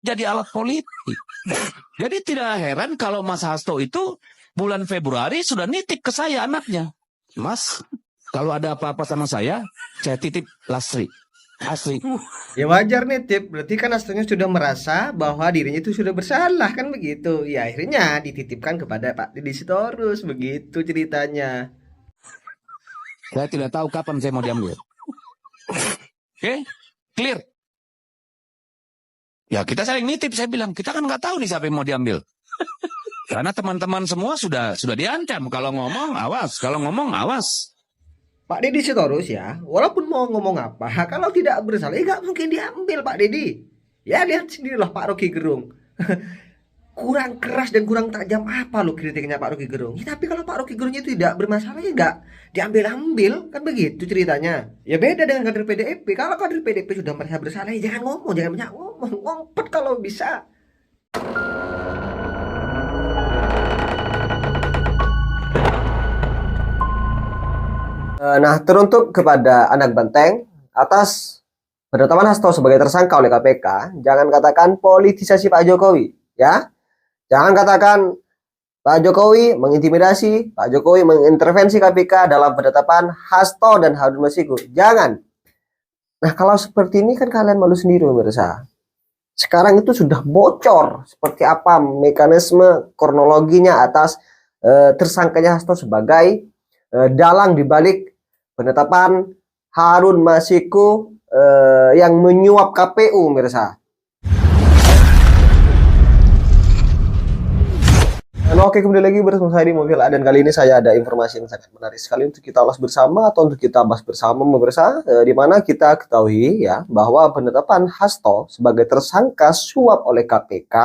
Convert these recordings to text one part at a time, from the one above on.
jadi alat politik. Jadi tidak heran kalau Mas Hasto itu bulan Februari sudah nitip ke saya anaknya. Mas, kalau ada apa-apa sama saya titip Lastri. Asli. Ya wajar nih Tip, berarti kan Hastonya sudah merasa bahwa dirinya itu sudah bersalah kan begitu. Ya akhirnya dititipkan kepada Pak Deddy Sitorus, begitu ceritanya. Saya tidak tahu kapan saya mau diambil. Oke, clear. Ya kita saling nitip, saya bilang kita kan nggak tahu nih siapa yang mau diambil. Karena teman-teman semua sudah diancam kalau ngomong awas, kalau ngomong awas. Pak Deddy Sitorus ya, walaupun mau ngomong apa, kalau tidak bersalah, ya nggak mungkin diambil Pak Deddy. Ya lihat sendirilah Pak Rocky Gerung. Kurang keras dan kurang tajam apa lo kritiknya Pak Rocky Gerung. Ya, tapi kalau Pak Rocky Gerung itu tidak bermasalah ya nggak diambil-ambil, kan begitu ceritanya. Ya beda dengan kader PDIP. Kalau kader PDIP sudah merasa bersalah, ya jangan ngomong, jangan banyak ngomong, ngompet kalau bisa. Nah, teruntuk kepada anak banteng atas penetapan Hasto sebagai tersangka oleh KPK, jangan katakan politisasi Pak Jokowi, ya. Jangan katakan Pak Jokowi mengintimidasi, Pak Jokowi mengintervensi KPK dalam penetapan Hasto dan Harun Masiku. Jangan. Nah, kalau seperti ini kan kalian malu sendiri, pemirsa. Sekarang itu sudah bocor seperti apa mekanisme kronologinya atas tersangkanya Hasto sebagai dalang dibalik penetapan Harun Masiku yang menyuap KPU, pemirsa. Oke, kembali lagi bersama saya di Mobil A, dan kali ini saya ada informasi yang sangat menarik sekali untuk kita ulas bersama atau untuk kita bahas bersama, pemirsa, di mana kita ketahui ya bahwa penetapan Hasto sebagai tersangka suap oleh KPK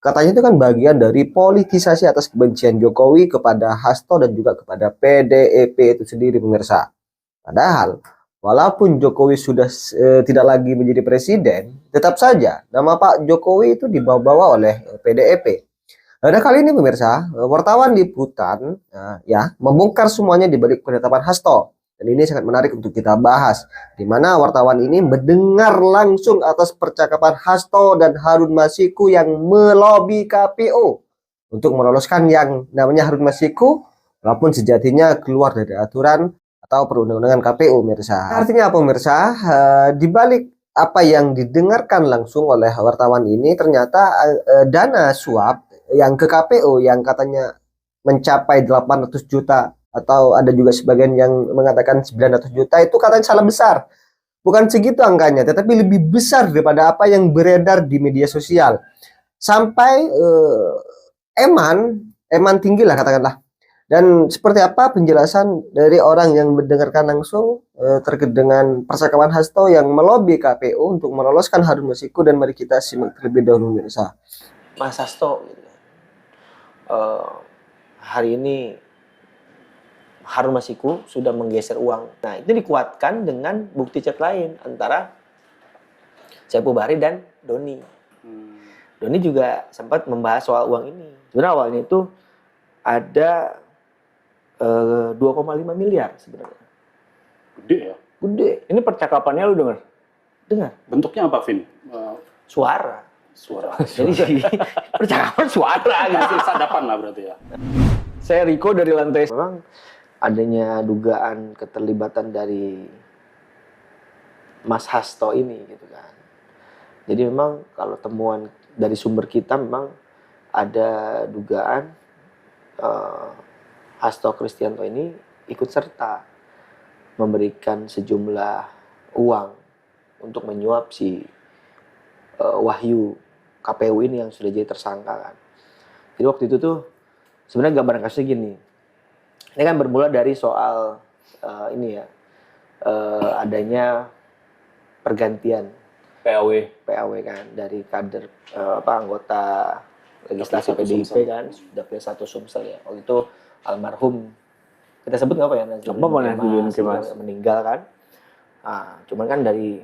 katanya itu kan bagian dari politisasi atas kebencian Jokowi kepada Hasto dan juga kepada PDIP itu sendiri, pemirsa. Padahal walaupun Jokowi sudah tidak lagi menjadi presiden, tetap saja nama Pak Jokowi itu dibawa-bawa oleh PDIP. Pada kali ini pemirsa, wartawan liputan ya membongkar semuanya di balik penetapan Hasto. Dan ini sangat menarik untuk kita bahas, di mana wartawan ini mendengar langsung atas percakapan Hasto dan Harun Masiku yang melobi KPU untuk meloloskan yang namanya Harun Masiku, walaupun sejatinya keluar dari aturan atau perundang-undangan KPU, pemirsa. Artinya apa, pemirsa? Di balik apa yang didengarkan langsung oleh wartawan ini, ternyata dana suap yang ke KPU yang katanya mencapai 800 juta atau ada juga sebagian yang mengatakan 900 juta itu katanya salah besar. Bukan segitu angkanya, tetapi lebih besar daripada apa yang beredar di media sosial. Sampai eman tinggi lah katakanlah. Dan seperti apa penjelasan dari orang yang mendengarkan langsung terkait dengan percakapan Hasto yang melobi KPU untuk meloloskan Harun Masiku, dan mari kita simak terlebih dahulu, pemirsa. Mas Hasto hari ini Harun Masiku sudah menggeser uang. Nah, itu dikuatkan dengan bukti chat lain antara Syaiqo Bahri dan Doni. Doni juga sempat membahas soal uang ini. Sebenarnya awalnya itu ada 2,5 miliar sebenarnya. Gede ya? Gede. Ini percakapannya lu dengar? Dengar. Bentuknya apa, Vin? Suara. Jadi Percakapan suara gitu. sadapan lah berarti ya. Saya Riko dari lantai. Memang adanya dugaan keterlibatan dari Mas Hasto ini gitu kan. Jadi memang kalau temuan dari sumber kita memang ada dugaan Hasto Kristianto ini ikut serta memberikan sejumlah uang untuk menyuap si Wahyu KPU ini yang sudah jadi tersangka kan. Jadi waktu itu tuh sebenarnya gambaran kasusnya gini. Ini kan bermula dari soal ini ya adanya pergantian PAW kan dari kader anggota legislasi PDIP kan sudah Dapil 1 Sumsel ya. Waktu itu almarhum kita sebut nggak apa ya? Mas meninggal kan. Nah, cuman kan dari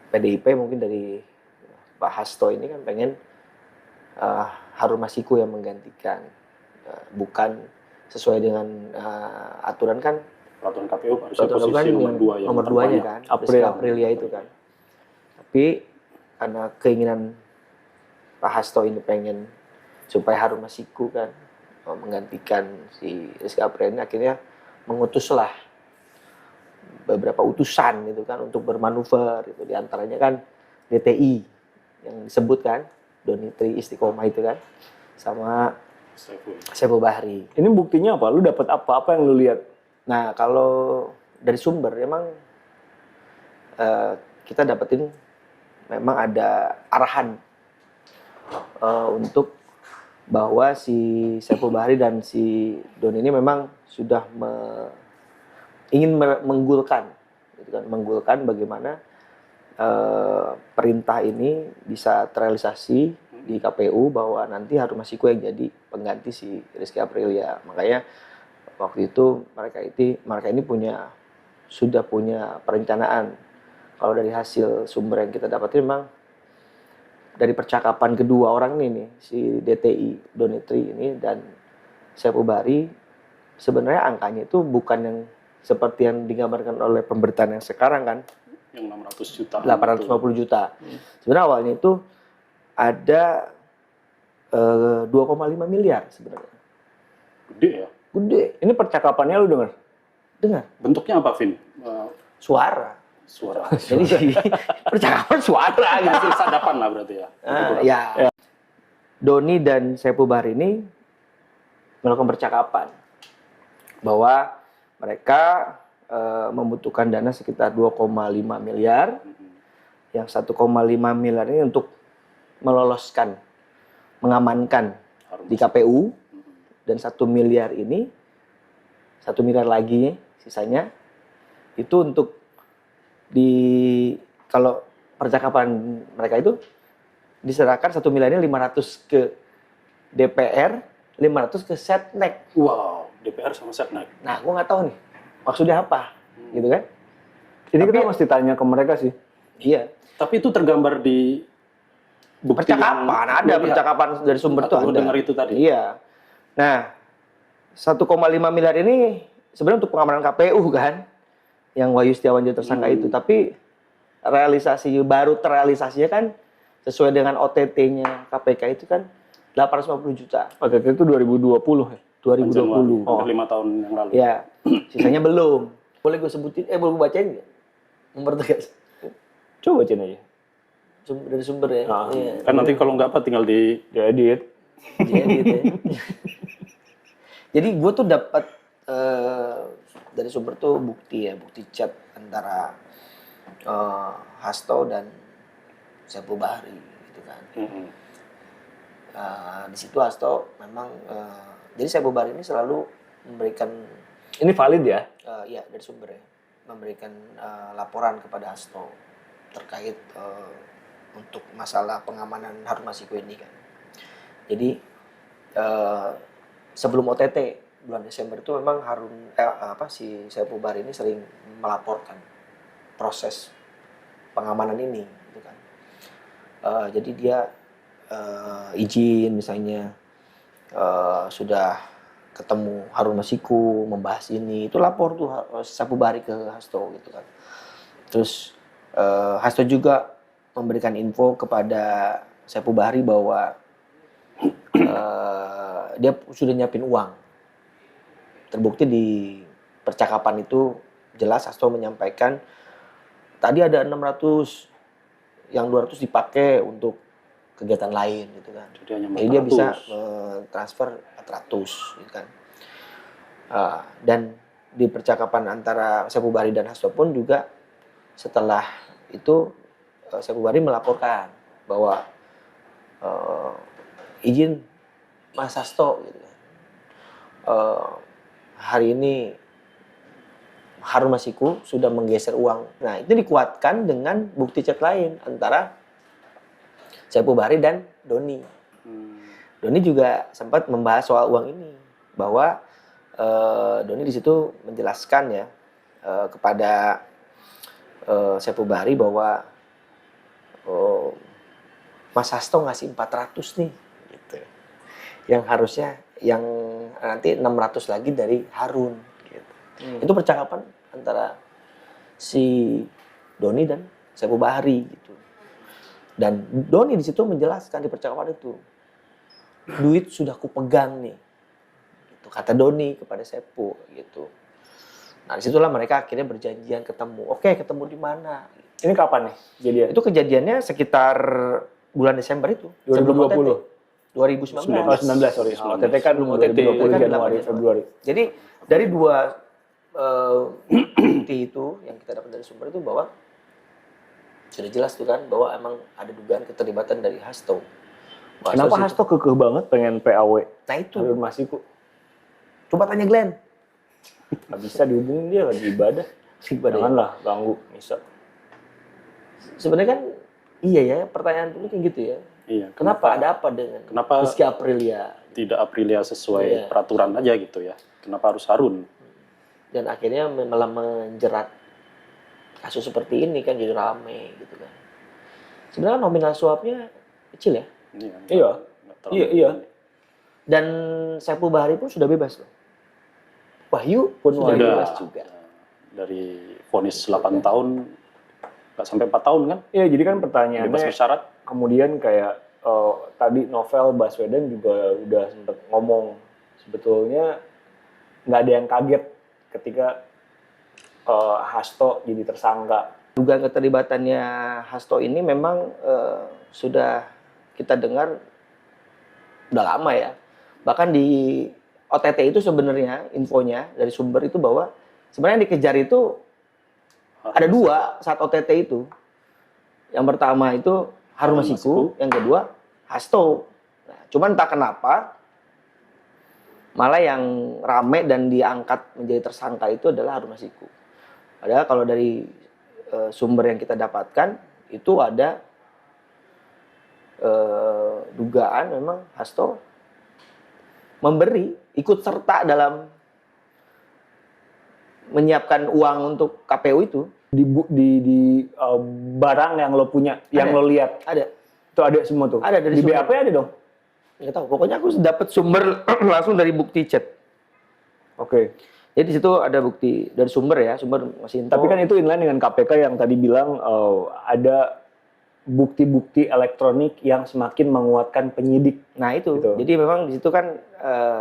PDIP mungkin dari Pak Hasto ini kan pengen Harun Masiku yang menggantikan, bukan sesuai dengan aturan kan. Peraturan KPU harusnya Peraturan posisi kan nomor 2 yang nomor 2-nya kan, Aprilia itu kan. Tapi karena keinginan Pak Hasto ini pengen supaya Harun Masiku kan menggantikan si Rizky April ini, akhirnya mengutuslah beberapa utusan gitu kan untuk bermanuver itu, diantaranya kan DTI yang disebut kan Doni Tri Istiqomah itu kan, sama Saiful Bahri. Ini buktinya apa? Lu dapat apa yang lu lihat? Nah, kalau dari sumber emang kita dapetin memang ada arahan untuk bahwa si Saiful Bahri dan si Doni ini memang sudah ingin menggulkan, gitu kan, menggulkan bagaimana perintah ini bisa terrealisasi di KPU bahwa nanti Harun Masiku yang jadi pengganti si Rizky Aprilia. Makanya waktu itu mereka ini sudah punya perencanaan. Kalau dari hasil sumber yang kita dapat memang dari percakapan kedua orang ini nih, si DTI Doni Tri ini dan Saiful Bahri, sebenarnya angkanya itu bukan yang seperti yang digambarkan oleh pemberitaan yang sekarang kan, Yang 600 juta. 850 juta. Sebenarnya awalnya itu ada 2,5 miliar sebenarnya. Gede ya. Gede. Ini percakapannya lu dengar? Dengar Bentuknya apa, Vin? suara. Suara. Jadi percakapan suara gitu. Hasil sadapan lah berarti ya. Ya. Doni dan Saiful Bahri ini melakukan percakapan bahwa mereka membutuhkan dana sekitar 2,5 miliar. Yang 1,5 miliar ini untuk meloloskan, mengamankan di KPU, dan 1 miliar ini, 1 miliar lagi sisanya itu untuk kalau percakapan mereka itu diserahkan 1 miliar ini 500 ke DPR, 500 ke Setnek. Wow, DPR sama Setnek. Nah, gue nggak tahu nih maksudnya apa, gitu kan? Ini kita mesti tanya ke mereka sih. Iya. Tapi itu tergambar di bukti Percakapan, ada percakapan dari sumber itu Atau ada. dengar itu tadi. Iya. Nah, 1,5 miliar ini sebenarnya untuk pengamanan KPU kan, yang Wahyu Setiawan jadi tersangka itu. Tapi baru terrealisasinya kan sesuai dengan OTT-nya KPK itu kan 850 juta. OTT itu 2020 ya? 2020. Oh, 5 tahun yang lalu. Ya, sisanya belum. Boleh gue sebutin, boleh gue bacain nggak? Mempertegas. Coba bacain aja. Dari sumber ya. Nah, Iya. kan nanti kalau nggak apa tinggal diedit. Jadi gitu ya. Jadi gue tuh dapat dari sumber tuh bukti chat antara Hasto dan Saiful Bahri gitu kan. Di situ Hasto memang jadi Saiful Bahri ini selalu memberikan, Ini valid ya? ya dari sumber ya, memberikan laporan kepada Hasto terkait untuk masalah pengamanan Harun Masiku ini kan. Jadi sebelum OTT bulan Desember itu memang si Saiful Bahri ini sering melaporkan proses pengamanan ini gitu kan. Jadi dia izin misalnya sudah ketemu Harun Masiku membahas ini, itu lapor tuh Saiful Bahri ke Hasto gitu kan. Terus Hasto juga memberikan info kepada Saiful Bahri bahwa dia sudah nyiapin uang. Terbukti di percakapan itu jelas Hasto menyampaikan tadi ada 600, yang 200 dipakai untuk kegiatan lain gitu kan. Jadi dia bisa transfer 400 gitu kan. Dan di percakapan antara Saiful Bahri dan Hasto pun juga setelah itu Saiful Bahri melaporkan bahwa izin Mas Hasto gitu kan. Hari ini Harun Masiku sudah menggeser uang. Nah, itu dikuatkan dengan bukti chat lain antara Saiful Bahri dan Doni. Doni juga sempat membahas soal uang ini, bahwa Doni di situ menjelaskan ya kepada Saiful Bahri bahwa Mas Hasto ngasih 400 nih gitu. Yang harusnya yang nanti 600 lagi dari Harun gitu. Itu percakapan antara si Doni dan Saiful Bahri gitu. Dan Doni di situ menjelaskan di percakapan itu, duit sudah kupegang nih, gitu, kata Doni kepada Sepu gitu. Nah disitulah mereka akhirnya berjanjian ketemu. Oke, ketemu di mana? Ini kapan nih jadian? Itu kejadiannya sekitar bulan Desember itu. Sebelum 2020. 2019. Oh, 19, sorry. OTT kan Sebelum 2020 kan Januari, 8 Februari. Jadi dari dua bukti itu yang kita dapat dari sumber itu bahwa sudah jelas tuh kan bahwa emang ada dugaan keterlibatan dari Hasto. Kenapa Hasto kekeh banget pengen PAW? Nah itu. Harun Masiku. Coba tanya Glenn. Gak bisa dihubungin, dia lagi ibadah. Janganlah ganggu, bisa. Sebenarnya kan iya ya, pertanyaan itu kayak gitu ya. Iya. Kenapa ada apa dengan Rizky Aprilia? Tidak Aprilia sesuai Iya. peraturan aja gitu ya. Kenapa harus Harun? Dan akhirnya malah menjerat kasus seperti ini kan jadi rame gitu kan. Sebenarnya nominal suapnya kecil ya. Iya. Iya. Dan Saipul Bahari pun sudah bebas loh. Wahyu pun sudah bebas juga. Dari vonis 8 tahun nggak sampai 4 tahun kan? Iya, jadi kan pertanyaannya Bebas bersyarat. kemudian kayak tadi Novel Baswedan juga udah sempat ngomong sebetulnya nggak ada yang kaget ketika Hasto jadi tersangka. Dugaan keterlibatannya Hasto ini memang sudah kita dengar udah lama ya. Bahkan di OTT itu sebenarnya infonya dari sumber itu bahwa sebenarnya yang dikejar itu ada dua saat OTT itu. Yang pertama itu Harun Masiku, yang kedua Hasto. Nah, cuman entah kenapa malah yang rame dan diangkat menjadi tersangka itu adalah Harun Masiku. Padahal kalau dari sumber yang kita dapatkan itu ada dugaan memang Hasto memberi, ikut serta dalam menyiapkan uang untuk KPU itu. Di barang yang lo punya, yang lo lihat. Ada. Itu ada semua tuh. Ada dari di sumber. BAP ada dong. Nggak tahu. Pokoknya aku dapat sumber langsung dari bukti chat. Oke. Jadi di situ ada bukti dari sumber ya, sumber masih info. Tapi kan itu inline dengan KPK yang tadi bilang ada bukti-bukti elektronik yang semakin menguatkan penyidik. Nah itu. Gitu. Jadi memang di situ kan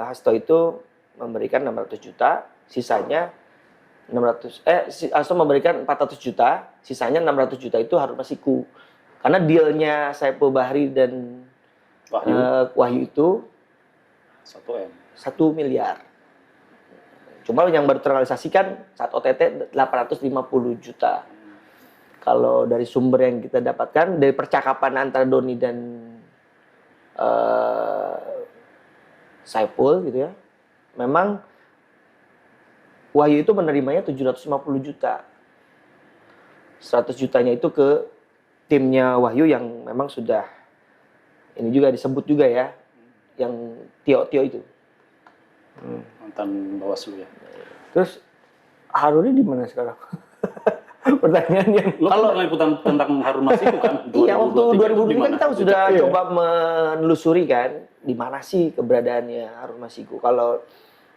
Hasto itu memberikan 600 juta, sisanya 600 Hasto memberikan 400 juta, sisanya 600 juta itu Harun Masiku. Karena dealnya Saipul Bahri dan Wahyu itu 1 M. 1 miliar. Cuma yang baru terrealisasikan saat OTT 850 juta. Kalau dari sumber yang kita dapatkan, dari percakapan antara Doni dan Saipul gitu ya, memang Wahyu itu menerimanya 750 juta. 100 jutanya itu ke timnya Wahyu yang memang sudah, ini juga disebut juga ya, yang Tio itu. Mantan Bawaslu ya. Terus Harunnya di mana sekarang? Pertanyaannya. Lo kalau liputan tentang Harun Masiku kan? Iya, waktu 2020 kan kita sudah Iya. coba menelusuri kan, di mana sih keberadaannya Harun Masiku. Kalau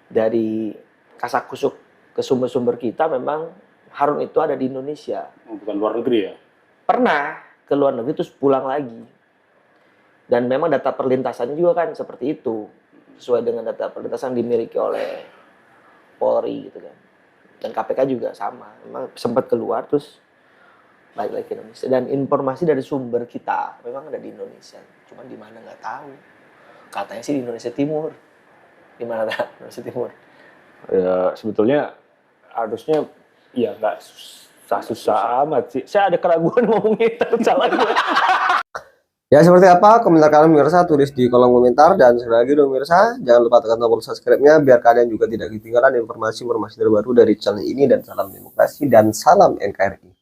dari kasakusuk ke sumber-sumber kita memang Harun itu ada di Indonesia. Bukan luar negeri ya? Pernah ke luar negeri terus pulang lagi. Dan memang data perlintasannya juga kan seperti itu. Sesuai dengan data perlintasan dimiliki oleh Polri gitu kan. Dan KPK juga sama. Memang sempat keluar terus balik lagi ke Indonesia. Dan informasi dari sumber kita memang ada di Indonesia. Cuman di mana nggak tahu. Katanya sih di Indonesia Timur. Di mana Indonesia Timur? Ya sebetulnya harusnya ya nggak susah amat sih. Saya ada keraguan ngomongnya itu salah gue. Ya seperti apa komentar kalian pemirsa, tulis di kolom komentar. Dan sekali lagi dong pemirsa, jangan lupa tekan tombol subscribe-nya biar kalian juga tidak ketinggalan informasi-informasi terbaru dari channel ini. Dan salam demokrasi dan salam NKRI.